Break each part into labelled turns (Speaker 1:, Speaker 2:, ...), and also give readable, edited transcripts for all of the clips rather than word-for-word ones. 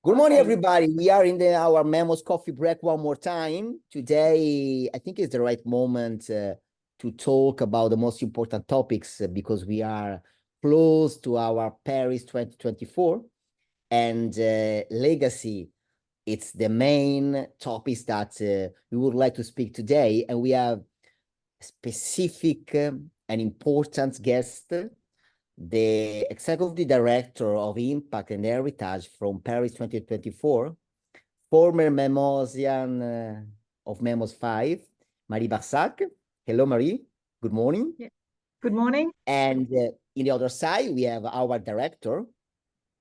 Speaker 1: Good morning, everybody. We are in our MEMOS coffee break one more time. Today, I think is the right moment to talk about the most important topics because we are close to our Paris 2024 and legacy. It's the main topics that we would like to speak today. And we have a specific and important guest, the executive director of Impact and Heritage from Paris 2024, former MEMOSian of MEMOS 5, Marie Barsaq. Hello, Marie. Good morning.
Speaker 2: Yeah. Good morning.
Speaker 1: And in the other side, we have our director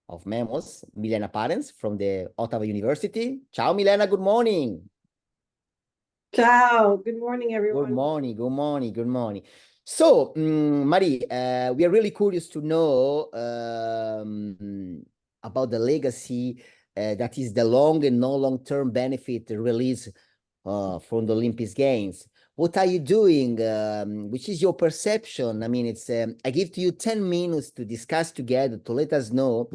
Speaker 1: of MEMOS, Milena from the Ottawa University. Ciao, Milena. Good morning.
Speaker 3: Ciao. Good morning, everyone.
Speaker 1: Good morning. Good morning. Good morning. So, Marie, we are really curious to know about the legacy that is the long and no long-term benefit release from the Olympic Games. What are you doing? Which is your perception? I mean, it's I give to you 10 minutes to discuss together to let us know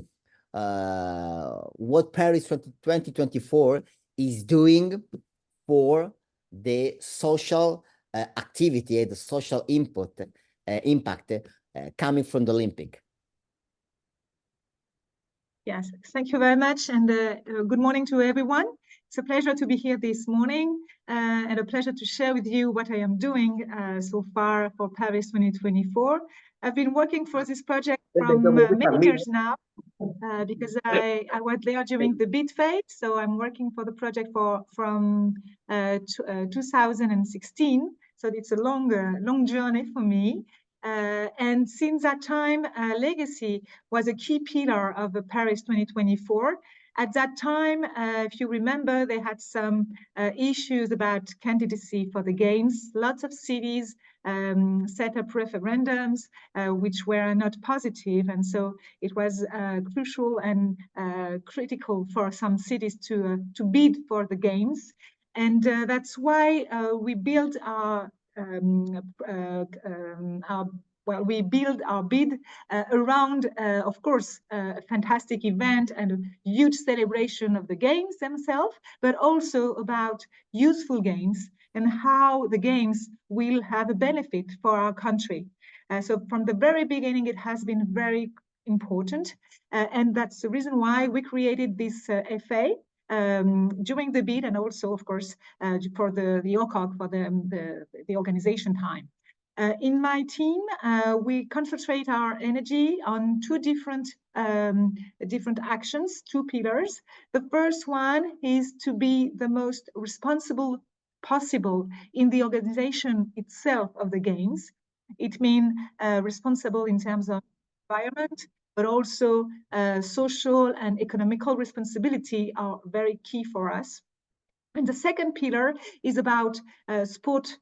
Speaker 1: what Paris 2024 is doing for the social activity, the social impact coming from the Olympic.
Speaker 2: Yes, thank you very much, and good morning to everyone. It's a pleasure to be here this morning and a pleasure to share with you what I am doing so far for Paris 2024. I've been working for this project from many years now because I was there during the bid phase, so I'm working for the project from 2016. So it's a long journey for me. And since that time, legacy was a key pillar of the Paris 2024. At that time, if you remember, they had some issues about candidacy for the Games. Lots of cities set up referendums which were not positive. And so it was crucial and critical for some cities to bid for the Games. And that's why we built our bid around, of course, a fantastic event and a huge celebration of the Games themselves, but also about useful games and how the Games will have a benefit for our country. So from the very beginning, it has been very important. And that's the reason why we created this FA during the bid and also, of course, for the OCOG, for the organization time. In my team, we concentrate our energy on two different actions, two pillars. The first one is to be the most responsible possible in the organization itself of the Games. It means responsible in terms of environment, but also social and economical responsibility are very key for us. And the second pillar is about sport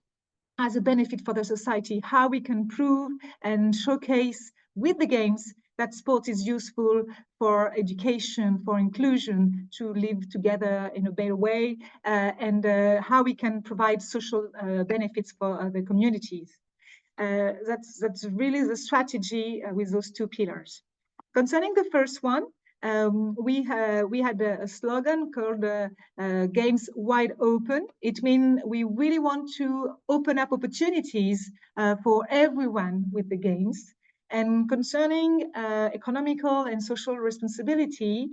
Speaker 2: as a benefit for the society, how we can prove and showcase with the Games that sport is useful for education, for inclusion, to live together in a better way, and how we can provide social benefits for the communities. That's really the strategy with those two pillars. Concerning the first one, we had a slogan called Games Wide Open. It means we really want to open up opportunities for everyone with the Games. And concerning economical and social responsibility,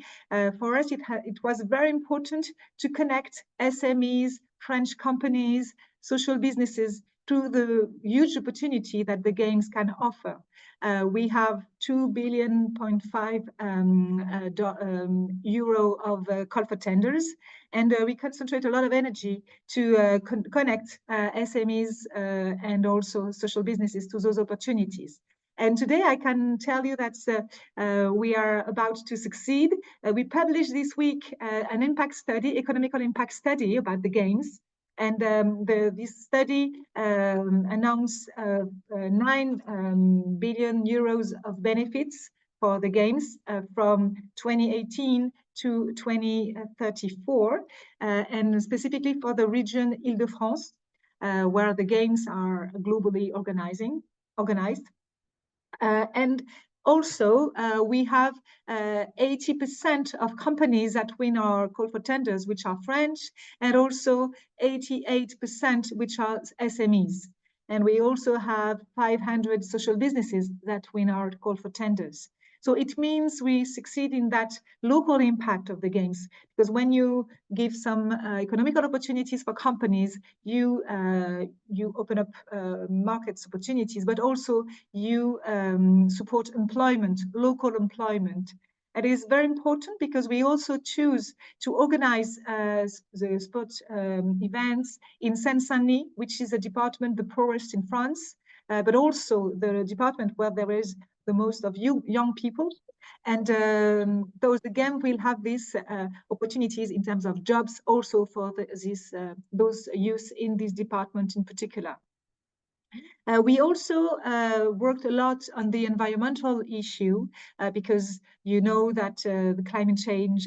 Speaker 2: for us, it was very important to connect SMEs, French companies, social businesses to the huge opportunity that the Games can offer. We have 2.5 billion euro of call for tenders, and we concentrate a lot of energy to connect SMEs and also social businesses to those opportunities. And today I can tell you that we are about to succeed. We published this week an impact study, economical impact study about the Games. And this study announced 9 billion euros of benefits for the Games from 2018 to 2034, and specifically for the region Île-de-France, where the Games are globally organized. And Also, we have 80% of companies that win our call for tenders, which are French, and also 88% which are SMEs. And we also have 500 social businesses that win our call for tenders. So it means we succeed in that local impact of the games, because when you give some economical opportunities for companies, you open up markets opportunities, but also you support employment, local employment. It is very important because we also choose to organize the sport events in Seine-Saint-Denis, which is a department the poorest in France, but also the department where there is the most of young people. And those again will have these opportunities in terms of jobs also for those youth in this department in particular. We also worked a lot on the environmental issue because you know that the climate change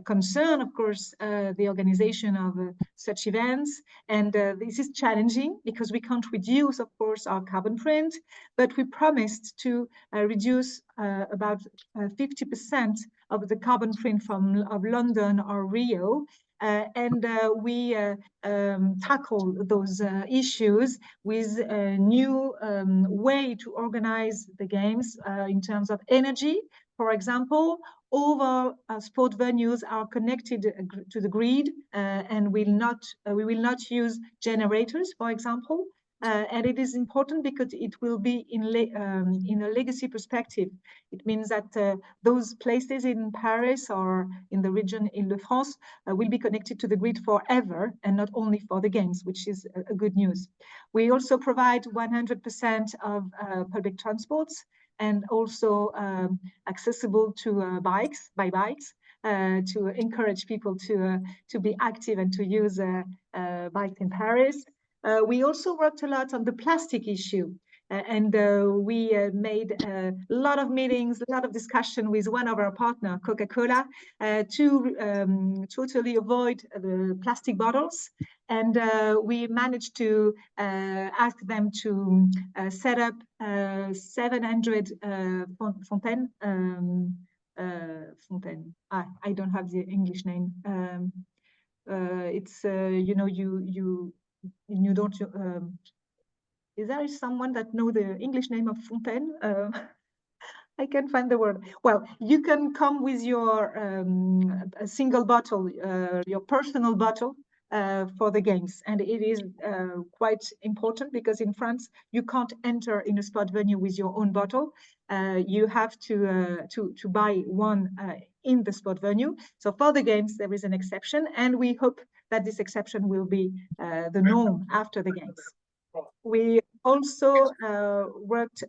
Speaker 2: concern, of course, the organization of such events. And this is challenging because we can't reduce, of course, our carbon print, but we promised to reduce about 50% of the carbon print of London or Rio. And we tackle those issues with a new way to organize the games in terms of energy. For example, all our sport venues are connected to the grid and we will not use generators, for example. And it is important because it will be in a legacy perspective. It means that those places in Paris or in the region Île-de-France will be connected to the grid forever and not only for the games, which is a good news. We also provide 100% of public transports and also accessible to bikes, to encourage people to be active and to use bikes in Paris. We also worked a lot on the plastic issue. And we made a lot of meetings, a lot of discussion with one of our partners, Coca-Cola, to totally avoid the plastic bottles. And we managed to ask them to set up 700 fontaine. I don't have the English name. It's you know you don't. Is there someone that know the English name of fontaine? I can't find the word. Well, you can come with your a single bottle, your personal bottle for the games. And it is quite important because in France, you can't enter in a sport venue with your own bottle. You have to buy one in the sport venue. So for the games, there is an exception. And we hope that this exception will be the norm after the games. We also worked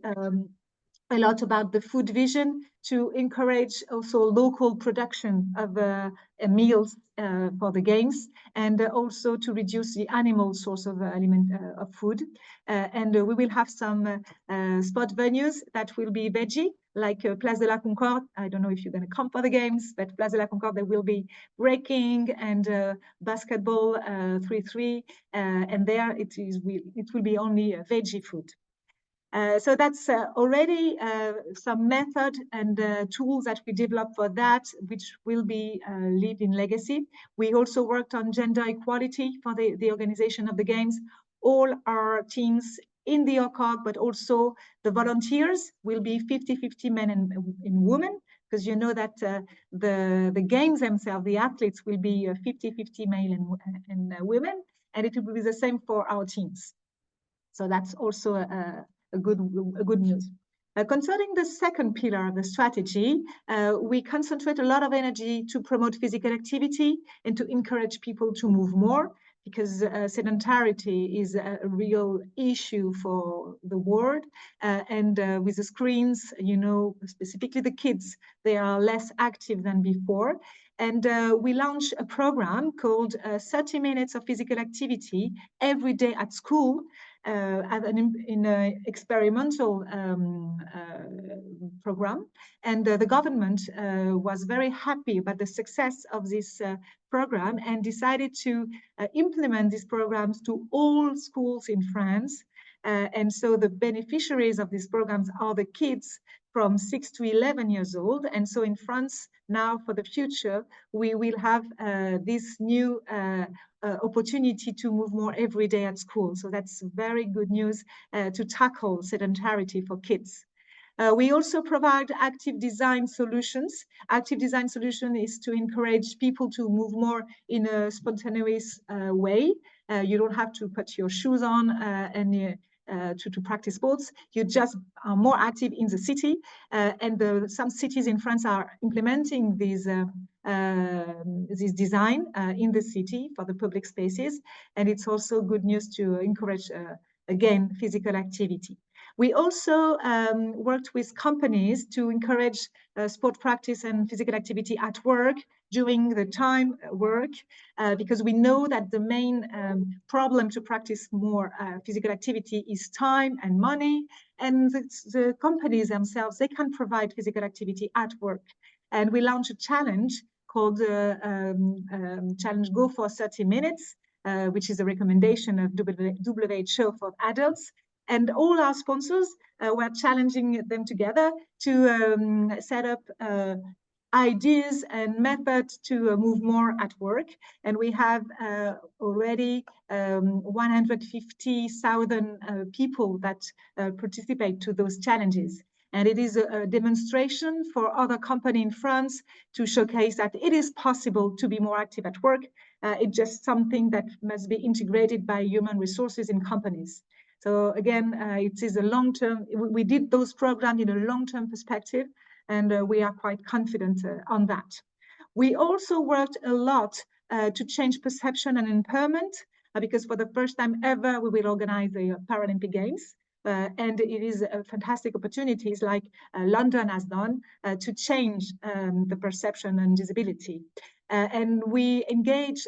Speaker 2: a lot about the food vision to encourage also local production of meals for the games, and also to reduce the animal source of of food. And we will have some sport venues that will be veggie, like Place de la Concorde. I don't know if you're going to come for the games, but Place de la Concorde, there will be breaking and basketball 3-3, and there it will be only veggie food. So that's already some method and tools that we developed for that, which will be lived in legacy. We also worked on gender equality for the organization of the games. All our teams in the OCOG, but also the volunteers will be 50-50 men and women, because you know that the games themselves, the athletes will be 50-50 male and women, and it will be the same for our teams. So that's also a good news. Concerning the second pillar of the strategy, we concentrate a lot of energy to promote physical activity and to encourage people to move more, because sedentarity is a real issue for the world. And with the screens, you know, specifically the kids, they are less active than before. And we launched a program called 30 minutes of physical activity every day at school, in an experimental program. And the government was very happy about the success of this program and decided to implement these programs to all schools in France. And so the beneficiaries of these programs are the kids from 6 to 11 years old. And so in France now, for the future, we will have this new opportunity to move more every day at school. So that's very good news to tackle sedentarity for kids. We also provide active design solutions. Active design solution is to encourage people to move more in a spontaneous way. You don't have to put your shoes on and to practice sports. You just are more active in the city. And some cities in France are implementing this design in the city for the public spaces. And it's also good news to encourage, again, physical activity. We also worked with companies to encourage sport practice and physical activity at work during the time work, because we know that the main problem to practice more physical activity is time and money, and the companies themselves, they can provide physical activity at work. And we launched a challenge called Challenge Go for 30 Minutes, which is a recommendation of WHO for adults. And all our sponsors were challenging them together to set up ideas and methods to move more at work. And we have already 150,000 people that participate to those challenges. And it is a demonstration for other companies in France to showcase that it is possible to be more active at work. It's just something that must be integrated by human resources in companies. So again, it is a long-term, we did those programs in a long-term perspective, and we are quite confident on that. We also worked a lot to change perception and impairment, because for the first time ever, we will organize the Paralympic Games. And it is a fantastic opportunities like London has done to change the perception and disability. And we engage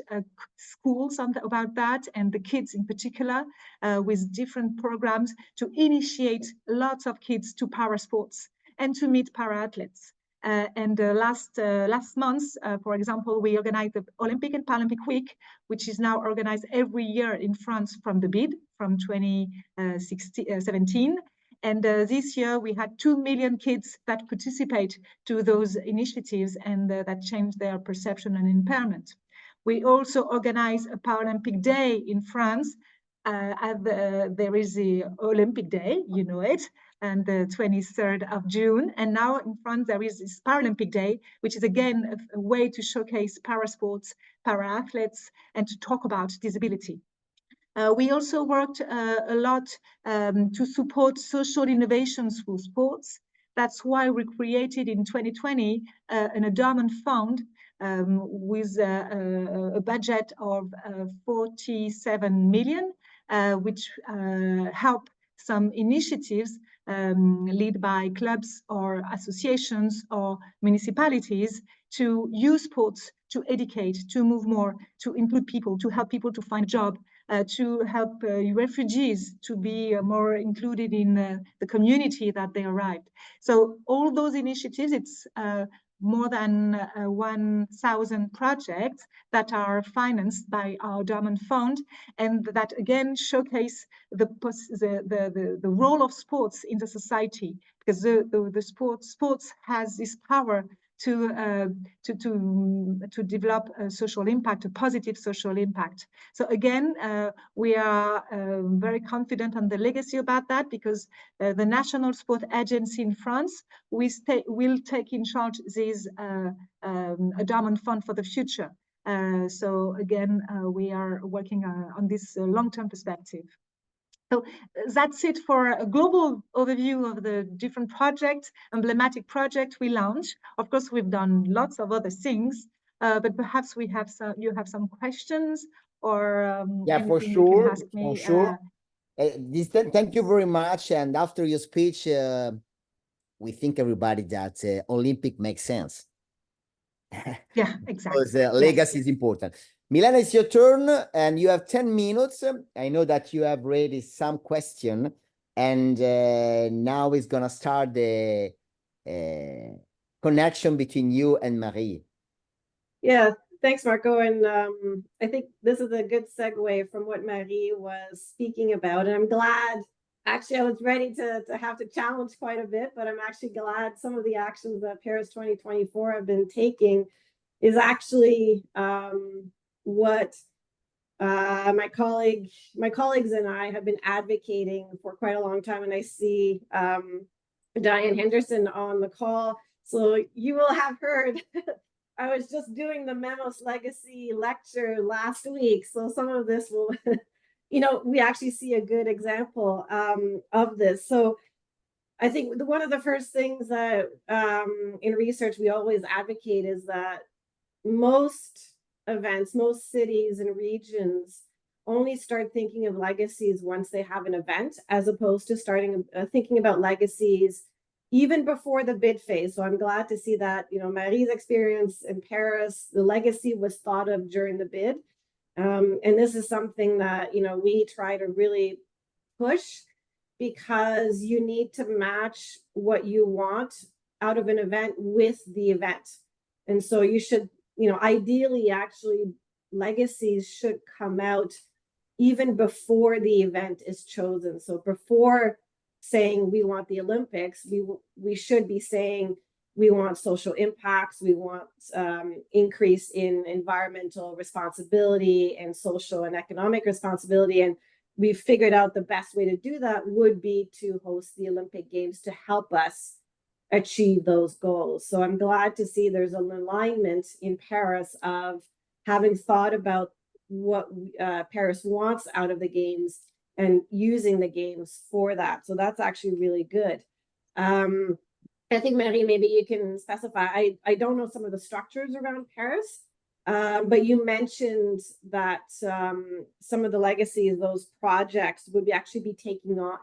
Speaker 2: schools about that, and the kids in particular, with different programs to initiate lots of kids to para sports and to meet para athletes. Last month, for example, we organized the Olympic and Paralympic Week, which is now organized every year in France from the BID, from 2017. And this year we had 2 million kids that participate to those initiatives, and that changed their perception and impairment. We also organize a Paralympic Day in France. There is the Olympic Day, you know it, and the 23rd of June. And now in France, there is this Paralympic Day, which is again a way to showcase para sports, para athletes, and to talk about disability. We also worked a lot to support social innovations through sports. That's why we created in 2020 an endowment fund with a budget of 47 million, which help some initiatives led by clubs or associations or municipalities to use sports to educate, to move more, to include people, to help people to find a job, to help refugees to be more included in the community that they arrived. So all those initiatives, it's more than 1,000 projects that are financed by our Diamond Fund, and that again showcase the role of sports in the society, because the sports has this power to develop a social impact, a positive social impact. So again, we are very confident on the legacy about that, because the National Sport Agency in France will take in charge this endowment fund for the future. So again, we are working on this long-term perspective. So that's it for a global overview of the different projects, emblematic projects we launched. Of course, we've done lots of other things, but perhaps you have some questions, or
Speaker 1: yeah, for sure, for sure. Thank you very much. And after your speech, we think everybody that Olympic makes sense.
Speaker 2: Yeah, exactly.
Speaker 1: Because legacy is important. Milena, it's your turn, and you have 10 minutes. I know that you have ready some question, and now it's gonna start the connection between you and Marie.
Speaker 3: Yeah, thanks, Marco. And I think this is a good segue from what Marie was speaking about. And I'm glad Actually, I was ready to have to challenge quite a bit, but I'm actually glad some of the actions that Paris 2024 have been taking is actually what my colleagues and I have been advocating for quite a long time. And I see Diane Henderson on the call. So you will have heard, I was just doing the MEMOS Legacy lecture last week. So some of this will, we actually see a good example of this. So I think one of the first things that in research we always advocate is that most events, most cities and regions only start thinking of legacies once they have an event, as opposed to starting thinking about legacies even before the bid phase. So I'm glad to see that, Marie's experience in Paris, the legacy was thought of during the bid. And this is something that, we try to really push, because you need to match what you want out of an event with the event. And so you should, ideally, actually, legacies should come out even before the event is chosen. So before saying we want the Olympics, we should be saying we want social impacts, we want increase in environmental responsibility and social and economic responsibility. And we've figured out the best way to do that would be to host the Olympic Games to help us achieve those goals. So I'm glad to see there's an alignment in Paris of having thought about what Paris wants out of the Games and using the Games for that. So that's actually really good. I think, Marie, maybe you can specify. I don't know some of the structures around Paris, but you mentioned that some of the legacies, those projects, would actually be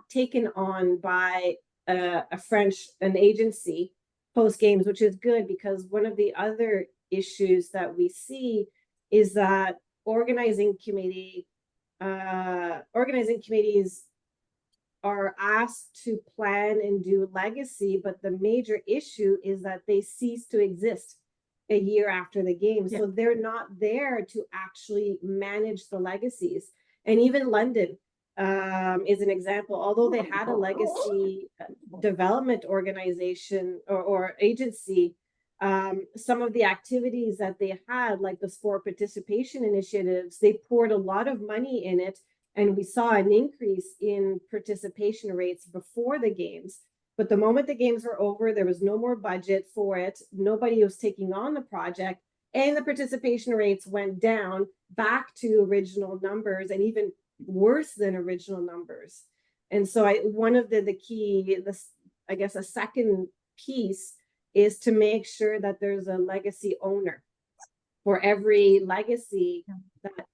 Speaker 3: taken on by an agency post Games, which is good, because one of the other issues that we see is that organizing committees are asked to plan and do legacy, but the major issue is that they cease to exist a year after the Games. Yeah. So they're not there to actually manage the legacies. And even London is an example. Although they had a legacy development organization or agency, some of the activities that they had, like the sport participation initiatives, they poured a lot of money in it. And we saw an increase in participation rates before the Games. But the moment the Games were over, there was no more budget for it. Nobody was taking on the project. And the participation rates went down back to original numbers, and even worse than original numbers. And so one of the key, I guess a second piece is to make sure that there's a legacy owner for every legacy that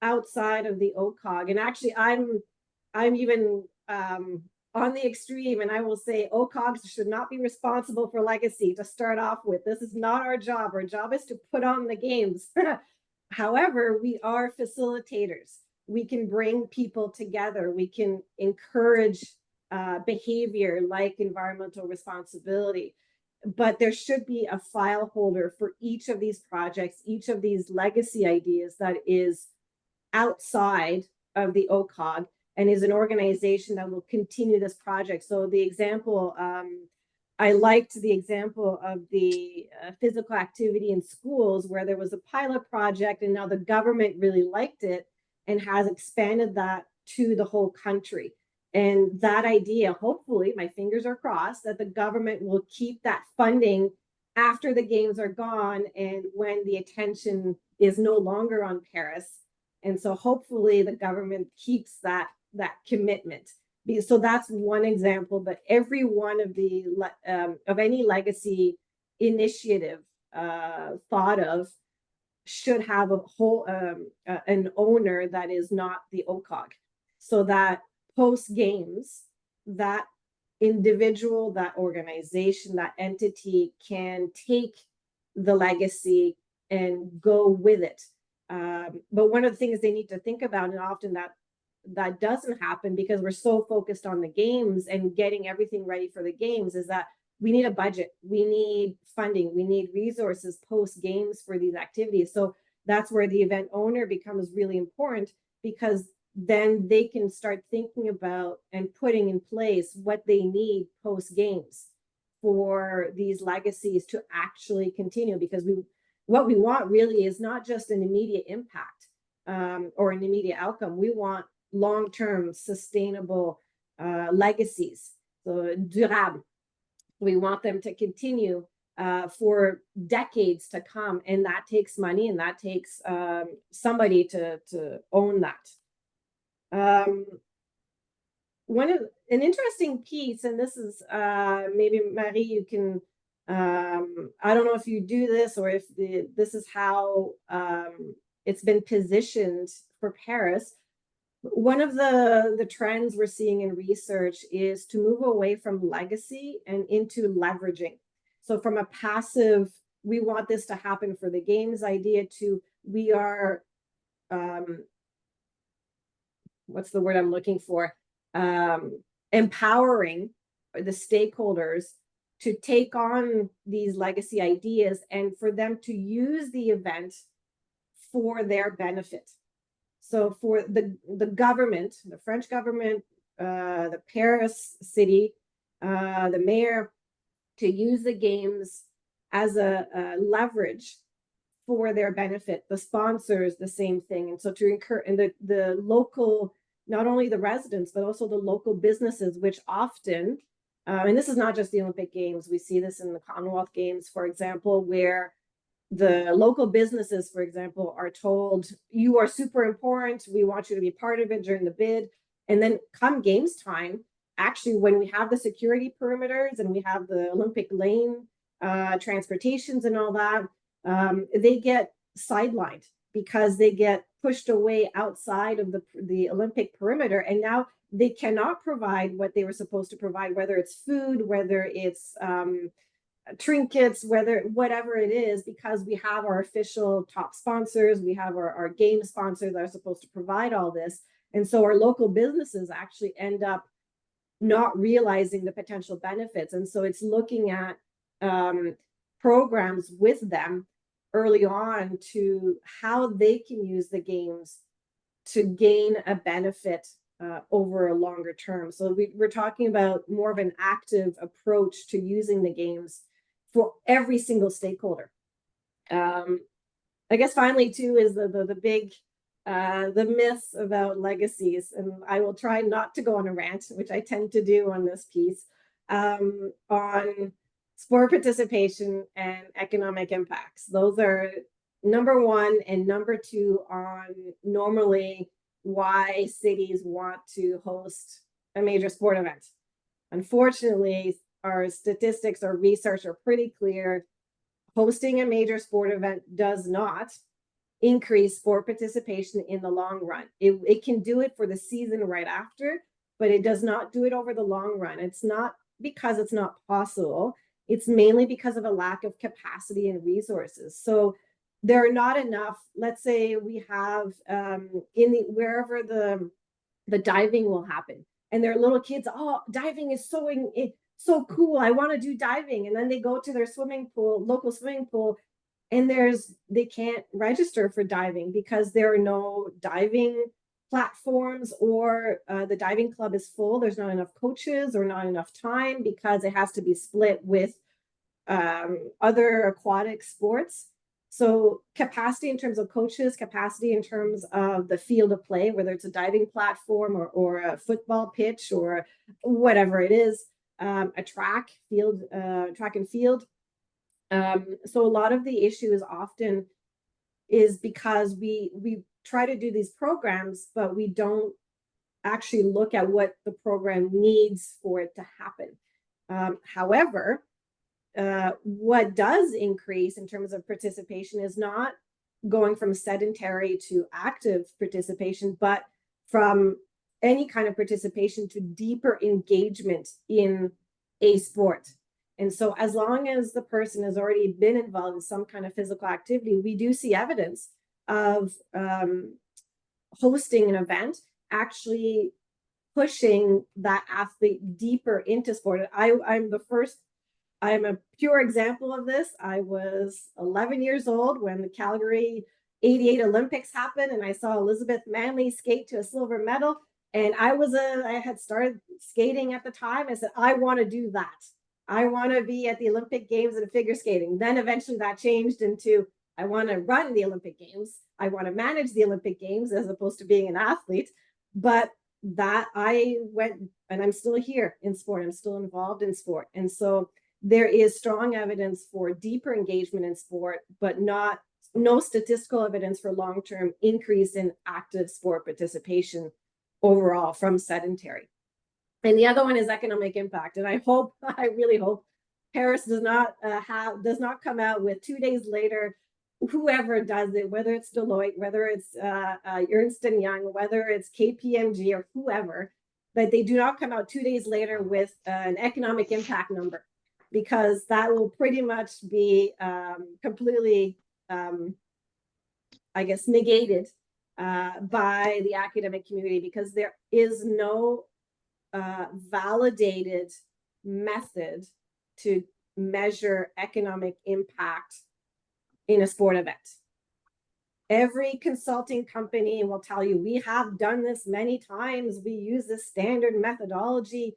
Speaker 3: outside of the OCOG. And actually I'm even on the extreme, and I will say OCOGs should not be responsible for legacy to start off with. This is not our job. Our job is to put on the Games. However, we are facilitators. We can bring people together. We can encourage behavior like environmental responsibility. But there should be a file holder for each of these projects, each of these legacy ideas that is outside of the OCOG and is an organization that will continue this project. So the example, I liked the example of the physical activity in schools, where there was a pilot project and now the government really liked it and has expanded that to the whole country. And that idea, hopefully, my fingers are crossed, that the government will keep that funding after the Games are gone and when the attention is no longer on Paris. And so hopefully the government keeps that commitment. So that's one example, but every one of the of any legacy initiative thought of should have a whole an owner that is not the OCOG, so that post Games, that individual, that organization, that entity can take the legacy and go with it. But one of the things they need to think about, and often that doesn't happen because we're so focused on the Games and getting everything ready for the Games, is that we need a budget, we need funding, we need resources post Games for these activities. So that's where the event owner becomes really important, because then they can start thinking about and putting in place what they need post games for these legacies to actually continue. Because what we want really is not just an immediate impact or an immediate outcome. We want long-term sustainable legacies, so durable. We want them to continue for decades to come, and that takes money, and that takes somebody to own that. An interesting piece, and this is maybe Marie, you can, I don't know if you do this or if this is how it's been positioned for Paris. One of the trends we're seeing in research is to move away from legacy and into leveraging. So from a passive, we want this to happen for the games idea, to we are, what's the word I'm looking for? Empowering the stakeholders to take on these legacy ideas and for them to use the event for their benefit. So for the government, the French government, the Paris city, the mayor, to use the games as a leverage for their benefit. The sponsors, the same thing. And so to encourage, and the local, not only the residents, but also the local businesses, which often, and this is not just the Olympic Games, we see this in the Commonwealth Games, for example, where the local businesses, for example, are told, you are super important, we want you to be part of it during the bid. And then come games time, actually, when we have the security perimeters and we have the Olympic lane transportations and all that, they get sidelined because they get pushed away outside of the Olympic perimeter. And now they cannot provide what they were supposed to provide, whether it's food, whether it's trinkets, whatever it is, because we have our official top sponsors, we have our game sponsors that are supposed to provide all this. And so our local businesses actually end up not realizing the potential benefits. And so it's looking at programs with them early on to how they can use the games to gain a benefit over a longer term. So we're talking about more of an active approach to using the games for every single stakeholder. I guess finally too is the big the myths about legacies, and I will try not to go on a rant, which I tend to do on this piece, on sport participation and economic impacts. Those are number one, and number two on normally why cities want to host a major sport event. Unfortunately, our statistics, our research are pretty clear. Hosting a major sport event does not increase sport participation in the long run. It can do it for the season right after, but it does not do it over the long run. It's not because it's not possible. It's mainly because of a lack of capacity and resources. So there are not enough, let's say we have wherever the diving will happen, and there are little kids, oh, diving is so cool, I want to do diving. And then they go to their swimming pool, local swimming pool, and they can't register for diving because there are no diving platforms, or the diving club is full. There's not enough coaches or not enough time because it has to be split with other aquatic sports. So capacity in terms of coaches, capacity in terms of the field of play, whether it's a diving platform or a football pitch or whatever it is, a track and field. So a lot of the issue is often because we try to do these programs, but we don't actually look at what the program needs for it to happen. However, what does increase in terms of participation is not going from sedentary to active participation, but from any kind of participation to deeper engagement in a sport. And so as long as the person has already been involved in some kind of physical activity, we do see evidence of hosting an event actually pushing that athlete deeper into sport. I'm a pure example of this. I was 11 years old when the Calgary '88 Olympics happened, and I saw Elizabeth Manley skate to a silver medal. And I had started skating at the time. I said, I want to do that. I want to be at the Olympic Games in figure skating. Then eventually that changed into, I want to run the Olympic Games. I want to manage the Olympic Games as opposed to being an athlete. But that I went, and I'm still here in sport. I'm still involved in sport. And so there is strong evidence for deeper engagement in sport, but no statistical evidence for long-term increase in active sport participation overall from sedentary. And the other one is economic impact. And I really hope Paris does not come out with 2 days later, whoever does it, whether it's Deloitte, whether it's Ernst & Young, whether it's KPMG or whoever, that they do not come out 2 days later with an economic impact number, because that will pretty much be completely, I guess, negated by the academic community, because there is no validated method to measure economic impact in a sport event. Every consulting company will tell you, we have done this many times. We use this standard methodology.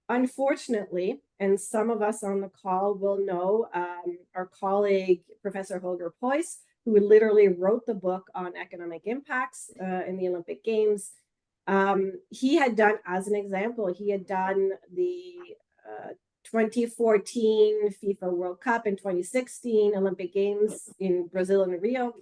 Speaker 3: Unfortunately, and some of us on the call will know our colleague, Professor Holger Preuss, who literally wrote the book on economic impacts in the Olympic Games. He had done, as an example, he had done the 2014 FIFA World Cup and 2016 Olympic Games in Brazil and Rio.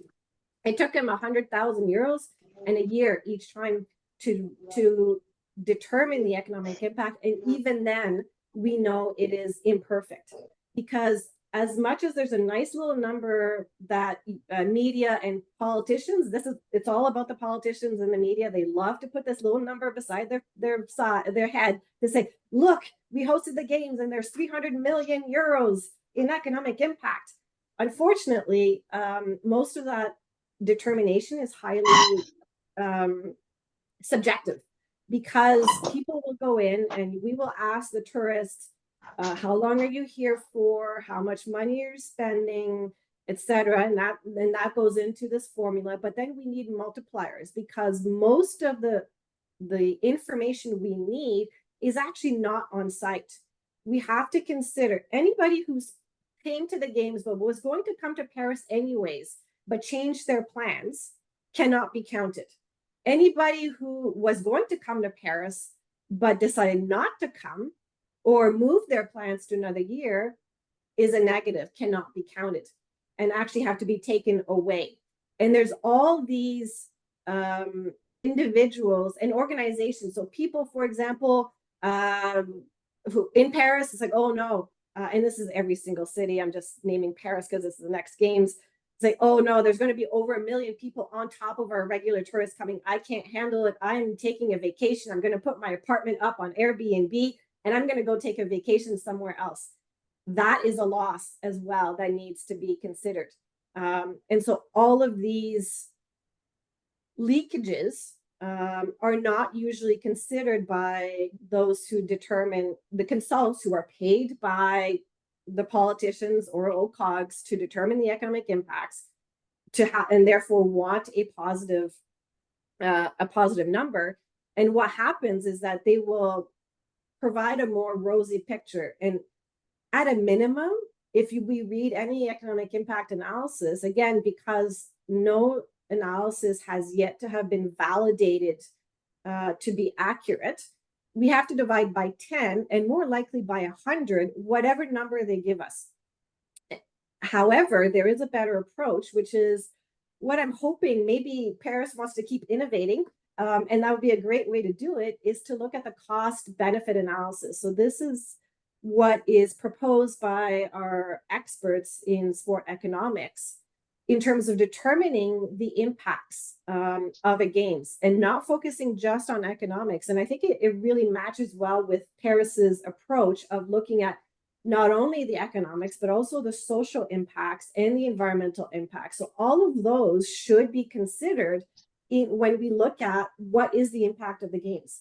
Speaker 3: It took him 100,000 euros and a year each time to determine the economic impact. And even then, we know it is imperfect, because as much as there's a nice little number that media and politicians, it's all about the politicians and the media. They love to put this little number beside their head to say, look, we hosted the games and there's 300 million euros in economic impact. Unfortunately, most of that determination is highly subjective, because people will go in and we will ask the tourists, how long are you here for? How much money you're spending, etc. And that goes into this formula. But then we need multipliers, because most of the information we need is actually not on site. We have to consider anybody who's came to the games but was going to come to Paris anyways, but changed their plans, cannot be counted. Anybody who was going to come to Paris but decided not to come or move their plans to another year is a negative, cannot be counted, and actually have to be taken away. And there's all these individuals and organizations. So people, for example, who in Paris, it's like, oh no, and this is every single city. I'm just naming Paris because it's the next games. It's like, oh no, there's going to be over 1 million people on top of our regular tourists coming. I can't handle it. I'm taking a vacation. I'm going to put my apartment up on Airbnb and I'm going to go take a vacation somewhere else. That is a loss as well that needs to be considered. And so all of these leakages are not usually considered by those who determine, the consultants who are paid by the politicians or OCOGs to determine the economic impacts, and therefore want a positive number. And what happens is that they will provide a more rosy picture. And at a minimum, if we read any economic impact analysis, again, because no analysis has yet to have been validated to be accurate, we have to divide by 10 and more likely by 100, whatever number they give us. However, there is a better approach, which is what I'm hoping maybe Paris wants to keep innovating, and that would be a great way to do it, is to look at the cost benefit analysis. So this is what is proposed by our experts in sport economics in terms of determining the impacts of a games and not focusing just on economics. And I think it really matches well with Paris's approach of looking at not only the economics, but also the social impacts and the environmental impacts. So all of those should be considered when we look at what is the impact of the games.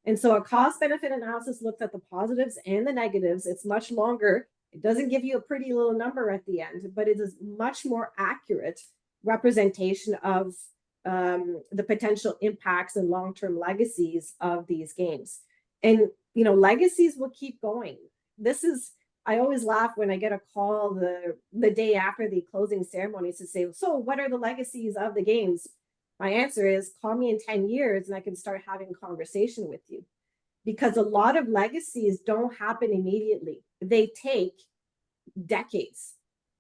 Speaker 3: And so a cost benefit analysis looks at the positives and the negatives. It's much longer. It doesn't give you a pretty little number at the end, but it is much more accurate representation of the potential impacts and long-term legacies of these games. And, you know, legacies will keep going. This is, I always laugh when I get a call the day after the closing ceremonies to say, so what are the legacies of the games? My answer is, call me in 10 years and I can start having a conversation with you. Because a lot of legacies don't happen immediately. They take decades.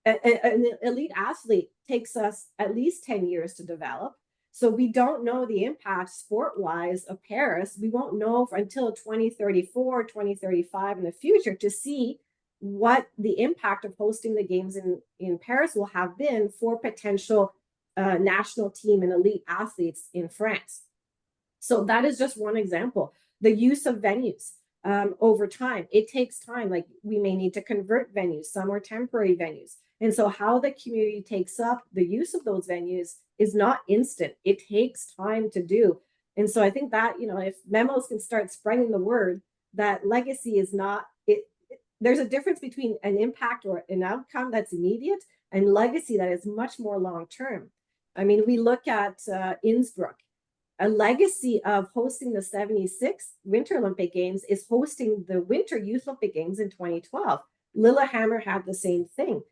Speaker 3: An elite athlete takes us at least 10 years to develop. So we don't know the impact sport-wise of Paris. We won't know until 2034, 2035 in the future to see what the impact of hosting the games in Paris will have been for potential national team and elite athletes in France. So that is just one example. The use of venues over time. It takes time. Like we may need to convert venues. Some are temporary venues. And so how the community takes up the use of those venues is not instant. It takes time to do. And so I think that, you know, if MEMOS can start spreading the word that legacy is not, there's a difference between an impact or an outcome that's immediate and legacy that is much more long-term. I mean, we look at Innsbruck. A legacy of hosting the 76 Winter Olympic Games is hosting the Winter Youth Olympic Games in 2012. Lillehammer had the same thing.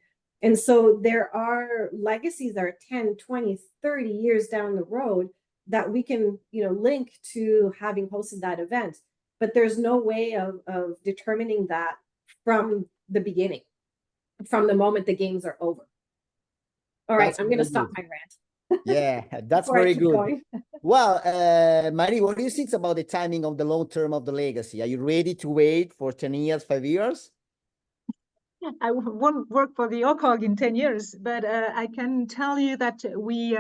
Speaker 3: And so there are legacies that are 10, 20, 30 years down the road that we can, you know, link to having hosted that event. But there's no way of determining that from the beginning, from the moment the games are over. All right, I'm going to stop my rant.
Speaker 1: Yeah, that's very good. Well, Marie, what do you think about the timing of the long term of the legacy? Are you ready to wait for 10 years, 5 years?
Speaker 2: I won't work for the OCOG in 10 years, but I can tell you that we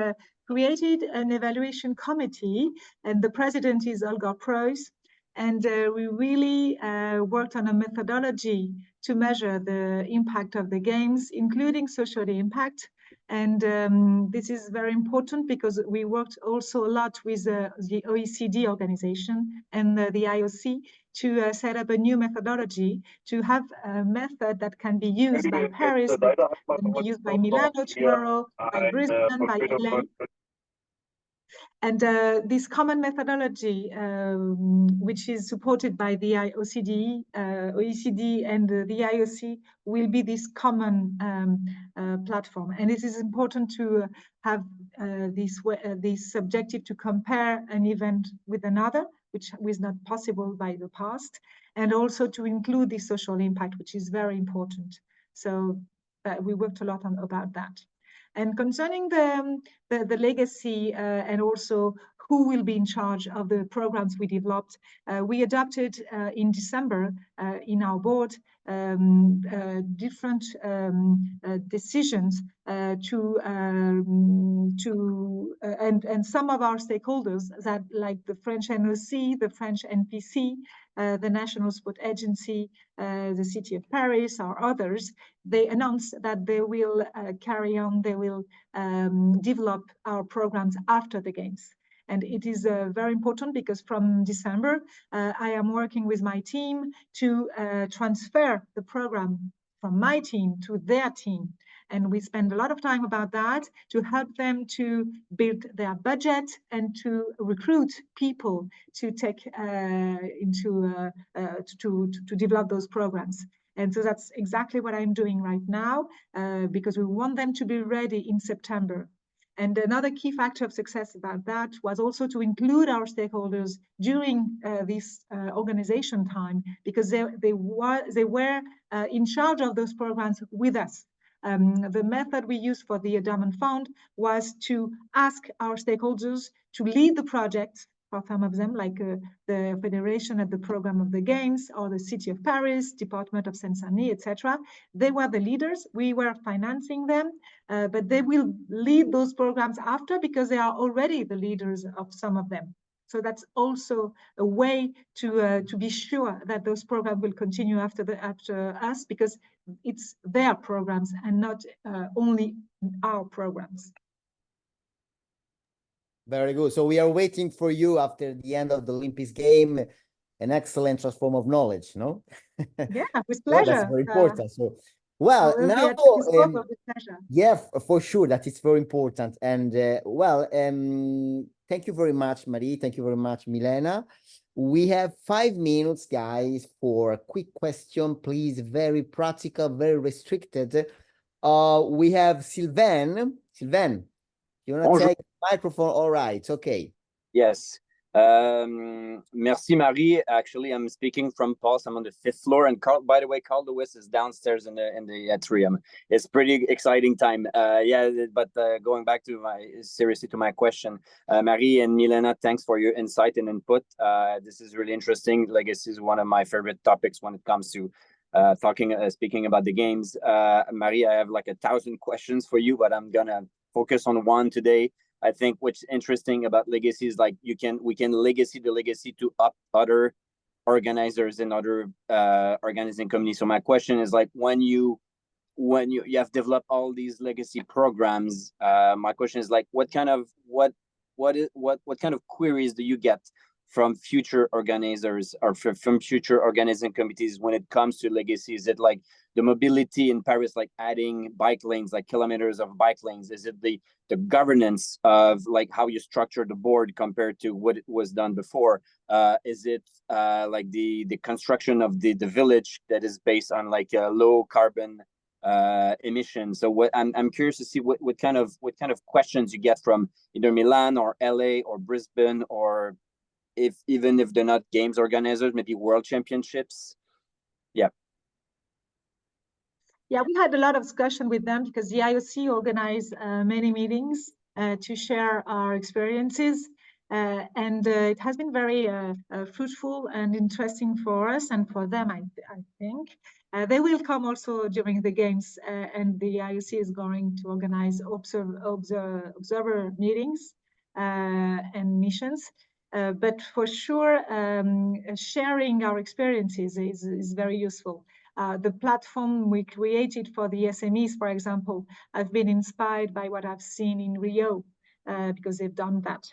Speaker 2: created an evaluation committee, and the president is Olga Preuss, and we really worked on a methodology to measure the impact of the games, including social impact. And this is very important because we worked also a lot with the OECD organization and the IOC to set up a new methodology to have a method that can be used by Paris, but can be used by Milano tomorrow, by Brisbane, by LA. And this common methodology, which is supported by the OECD and the IOC, will be this common platform. And it is important to have this objective to compare an event with another, which was not possible by the past, and also to include the social impact, which is very important. So we worked a lot about that. And concerning the legacy and also who will be in charge of the programs we developed, we adopted in December in our board different decisions and some of our stakeholders that, like the French NOC, the French NPC, the National Sport Agency, the City of Paris, or others, they announced that they will carry on, they will develop our programs after the Games. And it is very important because from December, I am working with my team to transfer the program from my team to their team. And we spend a lot of time about that to help them to build their budget and to recruit people to take to develop those programs. And so that's exactly what I'm doing right now because we want them to be ready in September. And another key factor of success about that was also to include our stakeholders during this organization time, because they were in charge of those programs with us. The method we used for the Diamond Fund was to ask our stakeholders to lead the project. For some of them, like the Federation at the Program of the Games, or the City of Paris, Department of Seine-Saint-Denis, etc. They were the leaders. We were financing them, but they will lead those programs after because they are already the leaders of some of them. So that's also a way to be sure that those programs will continue after us, because it's their programs and not only our programs.
Speaker 1: Very good. So we are waiting for you after the end of the Olympics game, an excellent transform of knowledge, no?
Speaker 2: Yeah, with pleasure.
Speaker 1: That's very important. So Well,
Speaker 2: However,
Speaker 1: now,
Speaker 2: at the scope of the pleasure.
Speaker 1: yeah, for sure, that is very important. And thank you very much, Marie. Thank you very much, Milena. We have 5 minutes, guys, for a quick question, please. Very practical, very restricted. We have Sylvain. Sylvain, you want to
Speaker 4: Bonjour.
Speaker 1: take the microphone? All right, okay.
Speaker 4: Yes. Merci, Marie. Actually, I'm speaking from Pulse. I'm on the 5th floor, and Carl, by the way, Carl Lewis is downstairs in the atrium. It's pretty exciting time. Yeah, but going back to my question, Marie and Milena, thanks for your insight and input. This is really interesting. Legacy is one of my favorite topics when it comes to speaking about the games. Marie, I have like 1,000 questions for you, but I'm gonna focus on one today. I think what's interesting about legacy is like we can legacy the legacy to other organizers and other organizing companies. So my question is like when you have developed all these legacy programs, my question is like what kind of queries do you get from future organizers or from future organizing committees when it comes to legacy? Is it like the mobility in Paris, like adding bike lanes, like kilometers of bike lanes? Is it the governance of like how you structure the board compared to what it was done before? Is it like the construction of the village that is based on like a low carbon emissions? So what I'm curious to see what kind of questions you get from either Milan or LA or Brisbane, or even if they're not games organizers, maybe world championships. Yeah.
Speaker 2: Yeah, we had a lot of discussion with them because the IOC organized many meetings to share our experiences. And it has been very fruitful and interesting for us and for them, I think. They will come also during the games, and the IOC is going to organize observer meetings and missions. But for sure, sharing our experiences is very useful. The platform we created for the SMEs, for example, I've been inspired by what I've seen in Rio, because they've done that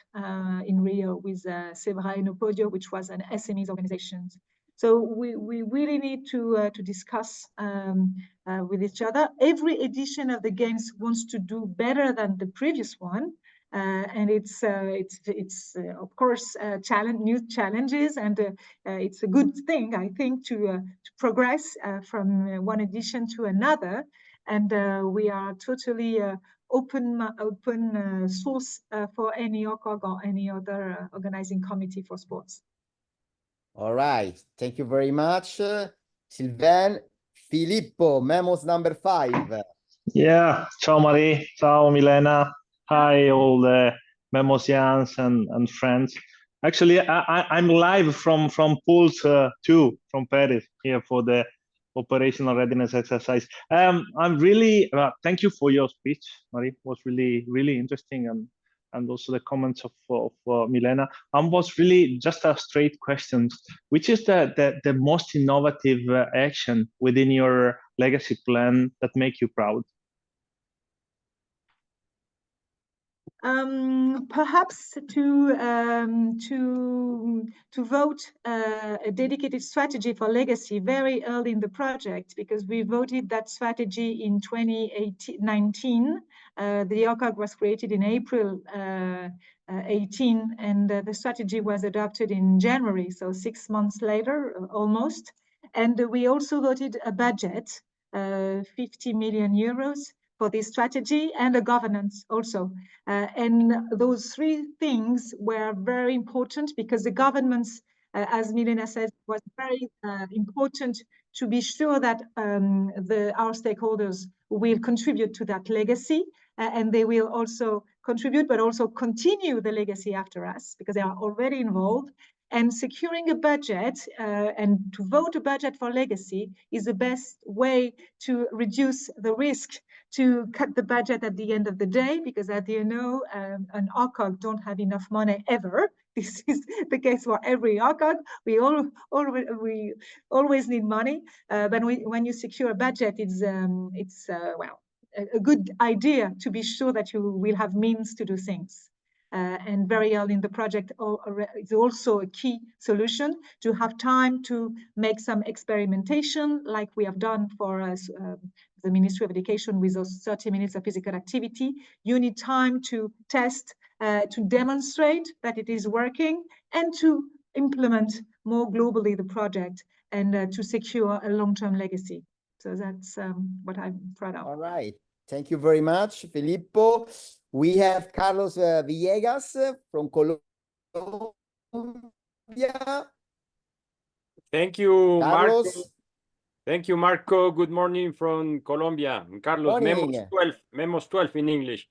Speaker 2: in Rio with Sebra and Opodio, which was an SMEs organization. So we really need to discuss with each other. Every edition of the games wants to do better than the previous one. And it's of course new challenges, and it's a good thing, I think, to progress from one edition to another. And we are totally open source for any OCOG or any other organizing committee for sports.
Speaker 1: All right, thank you very much, Sylvain. Filippo, MEMOS number 5.
Speaker 5: Yeah, ciao Marie, ciao Milena, hi all the Memosians and friends. Actually, I'm live from Pulse 2 from Paris here for the operational readiness exercise. I'm really thank you for your speech, Marie. It was really interesting, and also the comments of Milena. Was really just a straight question. Which is the most innovative action within your legacy plan that make you proud?
Speaker 2: Perhaps to vote a dedicated strategy for legacy very early in the project, because we voted that strategy in 2019. The OCOG was created in April 18, and the strategy was adopted in January, so 6 months later, almost. And we also voted a budget, 50 million euros, for this strategy, and the governance also. And those 3 things were very important, because the governments, as Milena says, was very important to be sure that our stakeholders will contribute to that legacy, and they will also contribute, but also continue the legacy after us, because they are already involved. And securing a budget and to vote a budget for legacy is the best way to reduce the risk to cut the budget at the end of the day, because as you know, an OCOG don't have enough money ever. This is the case for every OCOG. We always need money, but when you secure a budget, it's well, a good idea to be sure that you will have means to do things. And very early in the project, it's also a key solution to have time to make some experimentation, like we have done for the Ministry of Education with those 30 minutes of physical activity. You need time to test, to demonstrate that it is working, and to implement more globally the project, and to secure a long-term legacy. So that's what I'm proud of.
Speaker 1: All right. Thank you very much, Filippo. We have Carlos Villegas from Colombia.
Speaker 6: Thank you,
Speaker 1: Carlos.
Speaker 6: Marco. Thank you, Marco. Good morning from Colombia. Carlos,
Speaker 1: Morning.
Speaker 6: MEMOS 12 in English.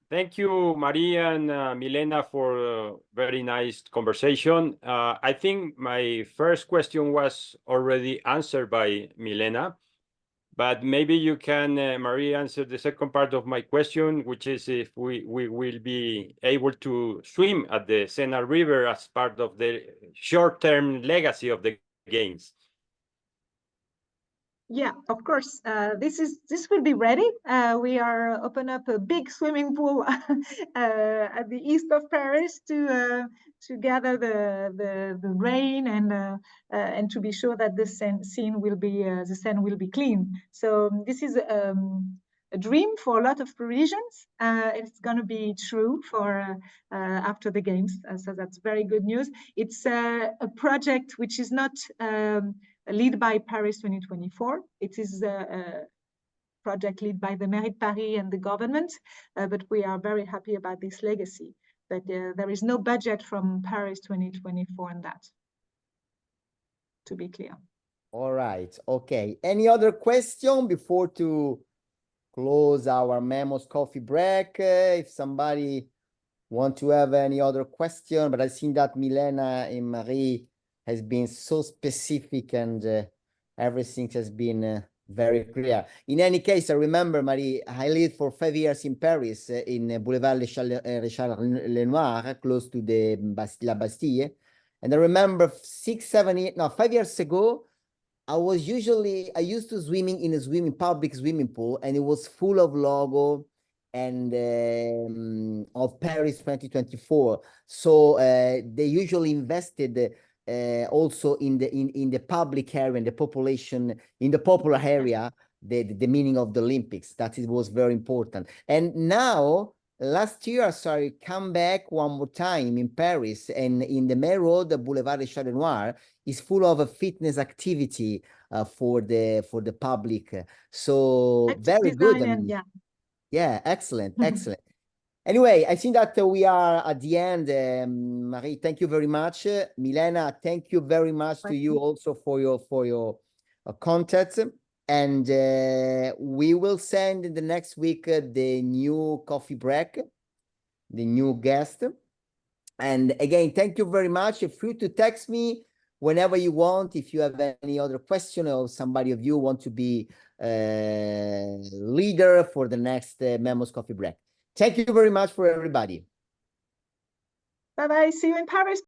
Speaker 6: Thank you, Maria and Milena, for a very nice conversation. I think my first question was already answered by Milena, but maybe you can, Maria, answer the second part of my question, which is if we will be able to swim at the Sena River as part of the short-term legacy of the Games.
Speaker 2: Yeah, of course. This will be ready. We are open up a big swimming pool at the east of Paris to gather the rain and to be sure that the Seine will be clean. So this is a dream for a lot of Parisians. It's going to be true for after the Games. So that's very good news. It's a project which is not led by Paris 2024. It is a project led by the Mairie de Paris and the government, but we are very happy about this legacy. But there is no budget from Paris 2024 on that, to be clear.
Speaker 1: All right. Okay. Any other question before to close our MEMOS coffee break? If somebody want to have any other question, but I think that Milena and Marie has been so specific, and everything has been very clear. In any case, I remember, Marie, I lived for 5 years in Paris, in Boulevard Richard-Lenoir, close to the La Bastille. And I remember 5 years ago, I used to swimming in a public swimming pool, and it was full of logo and of Paris 2024. So they usually invested also in the public area, in the population, in the popular area, the meaning of the Olympics. That was very important. And now, last year, I started come back one more time in Paris, and in the main road, the Boulevard Richard-Lenoir is full of a fitness activity for the public. So very good. I mean, yeah, excellent, excellent. Anyway, I think that we are at the end. Marie, thank you very much. Milena, thank you very much to you also for your content. And we will send in the next week the new coffee break, the new guest. And again, thank you very much. Feel free to text me whenever you want. If you have any other question, or somebody of you want to be leader for the next MEMOS coffee break. Thank you very much for everybody.
Speaker 2: Bye-bye. See you in Paris.